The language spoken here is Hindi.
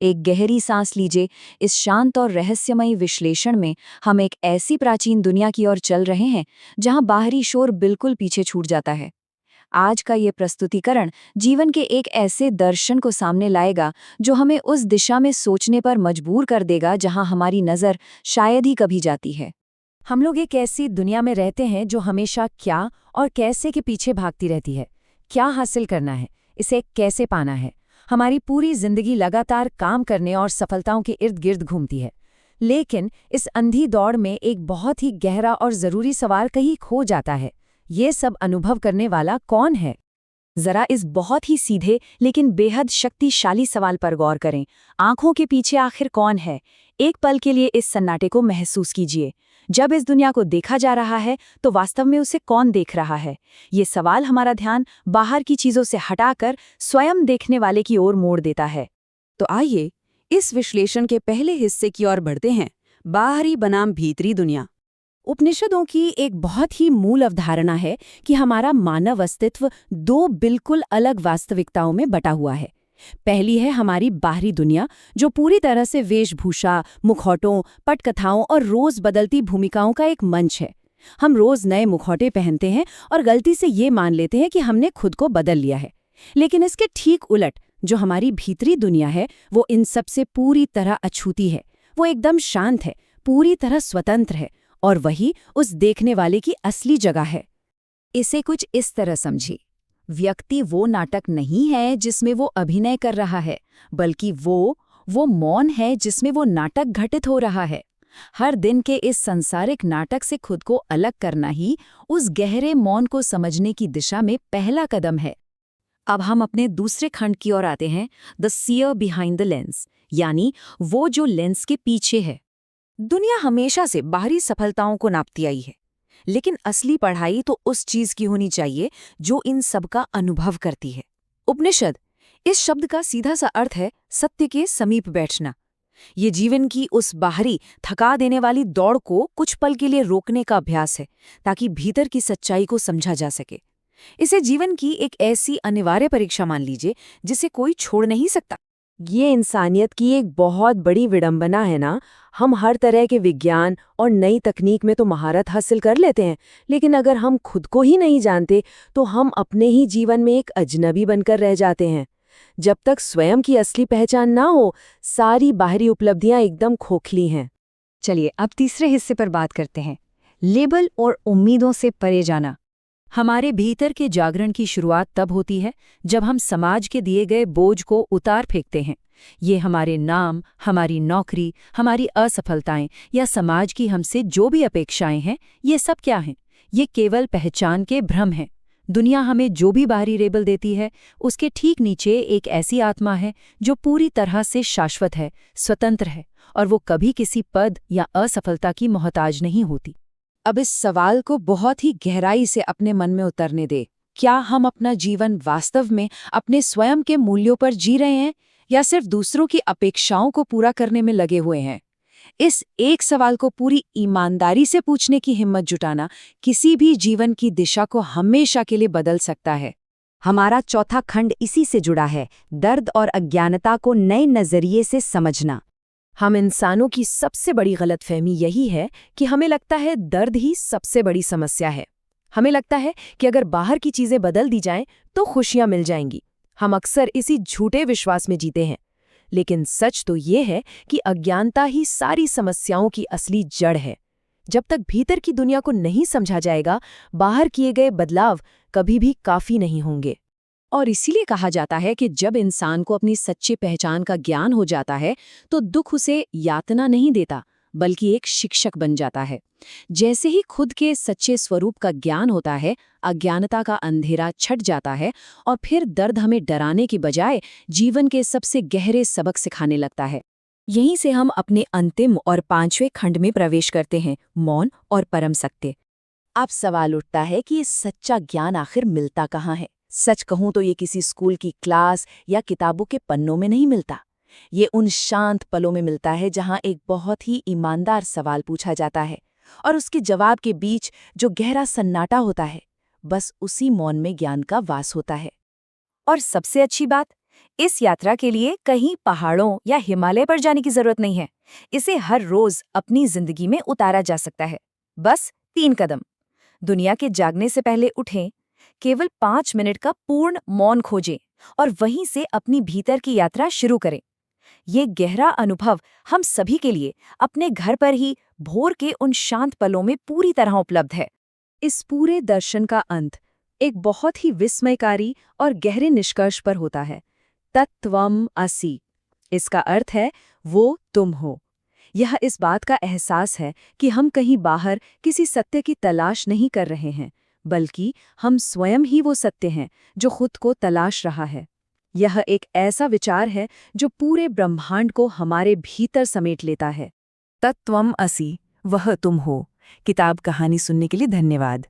एक गहरी सांस लीजिए। इस शांत और रहस्यमयी विश्लेषण में हम एक ऐसी प्राचीन दुनिया की ओर चल रहे हैं जहां बाहरी शोर बिल्कुल पीछे छूट जाता है। आज का ये प्रस्तुतिकरण जीवन के एक ऐसे दर्शन को सामने लाएगा जो हमें उस दिशा में सोचने पर मजबूर कर देगा जहां हमारी नज़र शायद ही कभी जाती है। हम लोग एक ऐसी दुनिया में रहते हैं जो हमेशा क्या और कैसे के पीछे भागती रहती है। क्या हासिल करना है, इसे कैसे पाना है। हमारी पूरी जिंदगी लगातार काम करने और सफलताओं के इर्द गिर्द घूमती है। लेकिन इस अंधी दौड़ में एक बहुत ही गहरा और ज़रूरी सवाल कहीं खो जाता है। ये सब अनुभव करने वाला कौन है? जरा इस बहुत ही सीधे लेकिन बेहद शक्तिशाली सवाल पर गौर करें। आंखों के पीछे आखिर कौन है? एक पल के लिए इस सन्नाटे को महसूस कीजिए। जब इस दुनिया को देखा जा रहा है तो वास्तव में उसे कौन देख रहा है? ये सवाल हमारा ध्यान बाहर की चीजों से हटाकर स्वयं देखने वाले की ओर मोड़ देता है। तो आइए इस विश्लेषण के पहले हिस्से की ओर बढ़ते हैं, बाहरी बनाम भीतरी दुनिया। उपनिषदों की एक बहुत ही मूल अवधारणा है कि हमारा मानव अस्तित्व दो बिल्कुल अलग वास्तविकताओं में बटा हुआ है। पहली है हमारी बाहरी दुनिया, जो पूरी तरह से वेशभूषा, मुखौटों, पटकथाओं और रोज बदलती भूमिकाओं का एक मंच है। हम रोज नए मुखौटे पहनते हैं और गलती से ये मान लेते हैं कि हमने खुद को बदल लिया है। लेकिन इसके ठीक उलट जो हमारी भीतरी दुनिया है, वो इन सबसे पूरी तरह अछूती है। वो एकदम शांत है, पूरी तरह स्वतंत्र है, और वही उस देखने वाले की असली जगह है। इसे कुछ इस तरह समझिए। व्यक्ति वो नाटक नहीं है जिसमें वो अभिनय कर रहा है, बल्कि वो मौन है जिसमें वो नाटक घटित हो रहा है। हर दिन के इस सांसारिक नाटक से खुद को अलग करना ही उस गहरे मौन को समझने की दिशा में पहला कदम है। अब हम अपने दूसरे खंड की ओर आते हैं, the seer behind the lens, यानी वो जो लेंस के पीछे है। दुनिया हमेशा से बाहरी सफलताओं को नापती आई है, लेकिन असली पढ़ाई तो उस चीज की होनी चाहिए जो इन सब का अनुभव करती है। उपनिषद, इस शब्द का सीधा सा अर्थ है सत्य के समीप बैठना। ये जीवन की उस बाहरी थका देने वाली दौड़ को कुछ पल के लिए रोकने का अभ्यास है, ताकि भीतर की सच्चाई को समझा जा सके। इसे जीवन की एक ऐसी अनिवार्य परीक्षा मान लीजिए जिसे कोई छोड़ नहीं सकता। ये इंसानियत की एक बहुत बड़ी विडंबना है ना। हम हर तरह के विज्ञान और नई तकनीक में तो महारत हासिल कर लेते हैं, लेकिन अगर हम खुद को ही नहीं जानते तो हम अपने ही जीवन में एक अजनबी बनकर रह जाते हैं। जब तक स्वयं की असली पहचान ना हो, सारी बाहरी उपलब्धियां एकदम खोखली हैं। चलिए अब तीसरे हिस्से पर बात करते हैं, लेबल और उम्मीदों से परे जाना। हमारे भीतर के जागरण की शुरुआत तब होती है जब हम समाज के दिए गए बोझ को उतार फेंकते हैं। ये हमारे नाम, हमारी नौकरी, हमारी असफलताएं या समाज की हमसे जो भी अपेक्षाएं हैं, ये सब क्या हैं? ये केवल पहचान के भ्रम हैं। दुनिया हमें जो भी बाहरी लेबल देती है, उसके ठीक नीचे एक ऐसी आत्मा है जो पूरी तरह से शाश्वत है, स्वतंत्र है, और वो कभी किसी पद या असफलता की मोहताज नहीं होती। अब इस सवाल को बहुत ही गहराई से अपने मन में उतरने दे। क्या हम अपना जीवन वास्तव में अपने स्वयं के मूल्यों पर जी रहे हैं या सिर्फ दूसरों की अपेक्षाओं को पूरा करने में लगे हुए हैं? इस एक सवाल को पूरी ईमानदारी से पूछने की हिम्मत जुटाना किसी भी जीवन की दिशा को हमेशा के लिए बदल सकता है। हमारा चौथा खंड इसी से जुड़ा है, दर्द और अज्ञानता को नए नजरिए से समझना। हम इंसानों की सबसे बड़ी गलतफहमी यही है कि हमें लगता है दर्द ही सबसे बड़ी समस्या है। हमें लगता है कि अगर बाहर की चीजें बदल दी जाएं तो खुशियां मिल जाएंगी। हम अक्सर इसी झूठे विश्वास में जीते हैं। लेकिन सच तो ये है कि अज्ञानता ही सारी समस्याओं की असली जड़ है। जब तक भीतर की दुनिया को नहीं समझा जाएगा, बाहर किए गए बदलाव कभी भी काफी नहीं होंगे। और इसीलिए कहा जाता है कि जब इंसान को अपनी सच्ची पहचान का ज्ञान हो जाता है तो दुख उसे यातना नहीं देता, बल्कि एक शिक्षक बन जाता है। जैसे ही खुद के सच्चे स्वरूप का ज्ञान होता है, अज्ञानता का अंधेरा छट जाता है और फिर दर्द हमें डराने की बजाय जीवन के सबसे गहरे सबक सिखाने लगता है। यहीं से हम अपने अंतिम और 5वें खंड में प्रवेश करते हैं, मौन और परम सत्य। अब सवाल उठता है कि ये सच्चा ज्ञान आखिर मिलता कहाँ है? सच कहूं तो ये किसी स्कूल की क्लास या किताबों के पन्नों में नहीं मिलता। ये उन शांत पलों में मिलता है जहां एक बहुत ही ईमानदार सवाल पूछा जाता है और उसके जवाब के बीच जो गहरा सन्नाटा होता है, बस उसी मौन में ज्ञान का वास होता है। और सबसे अच्छी बात, इस यात्रा के लिए कहीं पहाड़ों या हिमालय पर जाने की जरूरत नहीं है। इसे हर रोज अपनी जिंदगी में उतारा जा सकता है। बस 3 कदम। दुनिया के जागने से पहले उठें, केवल 5 मिनट का पूर्ण मौन खोजें और वहीं से अपनी भीतर की यात्रा शुरू करें। ये गहरा अनुभव हम सभी के लिए अपने घर पर ही भोर के उन शांत पलों में पूरी तरह उपलब्ध है। इस पूरे दर्शन का अंत एक बहुत ही विस्मयकारी और गहरे निष्कर्ष पर होता है। तत्त्वम् असि। इसका अर्थ है वो तुम हो। यह इस बात का एहसास है कि हम कहीं बाहर किसी सत्य की तलाश नहीं कर रहे हैं, बल्कि हम स्वयं ही वो सत्य हैं जो खुद को तलाश रहा है। यह एक ऐसा विचार है जो पूरे ब्रह्मांड को हमारे भीतर समेट लेता है। तत्त्वम् असि, वह तुम हो। किताब कहानी सुनने के लिए धन्यवाद।